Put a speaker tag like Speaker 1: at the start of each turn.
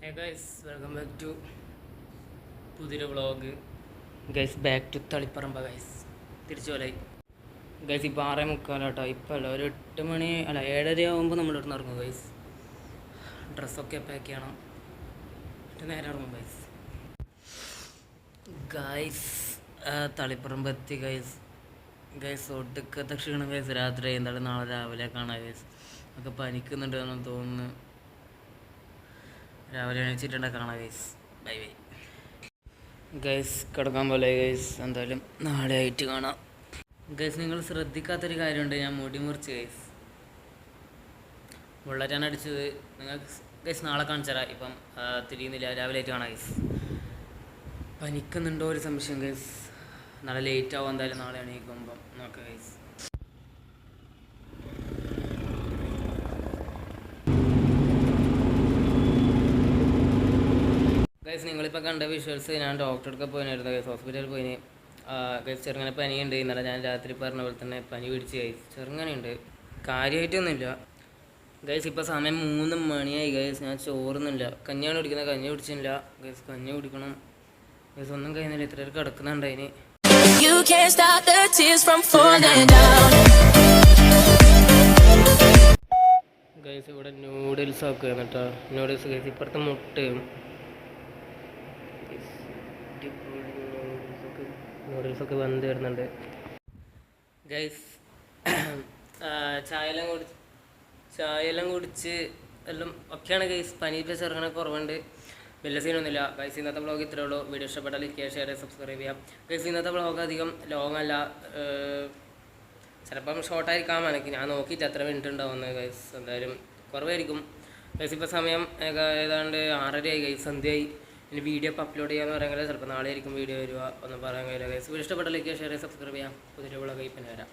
Speaker 1: Hey guys, welcome back to പുതിയൊരു vlog. Guys back to Taliparamba guys. തിരിച്ചു പോലെ guys. ഇപ്പോൾ 6:45 ഇപ്പോൾ അല്ല, ഒരു 8 മണി അല്ല 7:30 ആകുമ്പോൾ നമ്മൾ ഇവിടുന്ന് ഇറങ്ങും ഗൈസ്. ഡ്രസ്സൊക്കെ പാക്ക് ചെയ്യണം, എന്നിട്ട് നേരെ ഇറങ്ങും ഗൈസ്. ഗൈസ് തളിപ്പറമ്പ് എത്തി ഗൈസ്. ഗൈസ് ഒടുക്കത്തെ ക്ഷീണം ഗൈസ്. രാത്രി എന്തായാലും നാളെ രാവിലെ കാണാം ഗൈസ്. ഒക്കെ പനിക്കുന്നുണ്ട് എന്ന് തോന്നുന്നു. രാവിലെ എണീച്ചിട്ടുണ്ട്, കാണാം ഗൈസ്. Bye bye guys. കിടക്കാൻ പോലെ ഗൈസ്. എന്തായാലും നാളെ ആയിട്ട് കാണാം ഗൈസ്. നിങ്ങൾ ശ്രദ്ധിക്കാത്തൊരു കാര്യമുണ്ട്, ഞാൻ മുടി മുറിച്ച് ഗൈസ്. ബുള്ളറ്റാണ് അടിച്ചത്. നിങ്ങൾക്ക് ഗൈസ് നാളെ കാണിച്ചു തരാം. ഇപ്പം തിരിയുന്നില്ല, രാവിലെ ആയിട്ട് കാണാം ഗൈസ്. പനിക്കുന്നുണ്ടോ ഒരു സംശയം ഗൈസ്. നാളെ ലേറ്റ് ആവും എന്തായാലും, നാളെ എണീക്കുമ്പം നോക്കാം ഗൈസ്. ഗൈസ് നിങ്ങളിപ്പോൾ കണ്ട വിഷ്വൽസ് ഞാൻ ഡോക്ടർക്ക് പോയിരുന്നു ഗൈസ്. ഹോസ്പിറ്റലിൽ പോയിന് ഗൈസ്. ചെറുങ്ങനെ പനിയുണ്ട്. ഇന്നലെ ഞാൻ രാത്രി പറഞ്ഞ പോലെ തന്നെ പനി പിടിച്ച് ഗൈസ്. ചെറുങ്ങനെയുണ്ട്, കാര്യമായിട്ടൊന്നുമില്ല ഗൈസ്. ഇപ്പോൾ സമയം 3 മണിയായി ഗൈസ്. ഞാൻ ചോറുന്നില്ല, കഞ്ഞിയാണ് കുടിക്കുന്നത്. കഞ്ഞി കുടിച്ചില്ല ഗൈസ്. കഞ്ഞി കുടിക്കണം ഗൈസ്. ഒന്നും കഴിയുന്നില്ല. ഇത്ര കിടക്കുന്നുണ്ട് അതിന്. ഗൈസ് ഇവിടെ നൂഡിൽസ് ഒക്കെ കേട്ടോ. Noodles guys. ഇപ്പുറത്തെ മുട്ടയും നൂഡിൽസൊക്കെ വന്ന് വരുന്നുണ്ട് ഗൈസ്. ചായയെല്ലാം കുടിച്ച് എല്ലാം ഒക്കെയാണ് ഗൈസ്. പനി ഇപ്പോൾ ചെറുങ്ങനെ കുറവുണ്ട്, വലിയ സീനൊന്നുമില്ല ഗൈസ്. ഇന്നത്തെ വ്ളോഗ് ഇത്രേ ഉള്ളൂ. വീഡിയോ ഇഷ്ടപ്പെട്ടാൽ ലൈക്ക്, ഷെയർ, സബ്സ്ക്രൈബ് ചെയ്യാം ഗൈസ്. ഇന്നത്തെ വ്ളോഗ് അധികം ലോങ് അല്ല, ചിലപ്പം ഷോർട്ടായിരിക്കാം. എനിക്ക് ഞാൻ നോക്കിയിട്ട് എത്ര മിനിറ്റ് ഉണ്ടാവുന്നത് ഗൈസ്. എന്തായാലും കുറവായിരിക്കും ഗൈസ്. ഇപ്പോൾ സമയം ഏതാണ്ട് 6:30 ആയി ഗൈസ്. സന്ധ്യയായി. ഇനി വീഡിയോ ഇപ്പോൾ അപ്ലോഡ് ചെയ്യാമെന്ന് പറയാൻ കഴിയില്ല. ചിലപ്പോൾ നാളെ ആയിരിക്കും വീഡിയോ വരിക, ഒന്നും പറയാൻ കഴിയില്ല ഗൈസ്. വീഡിയോ ഇഷ്ടപ്പെട്ട ലൈക്ക്, ഷെയർ, സബ്സ്ക്രൈബ് ചെയ്യാം. പുതിയ വ്ളോഗ് പിന്നെ വരാം.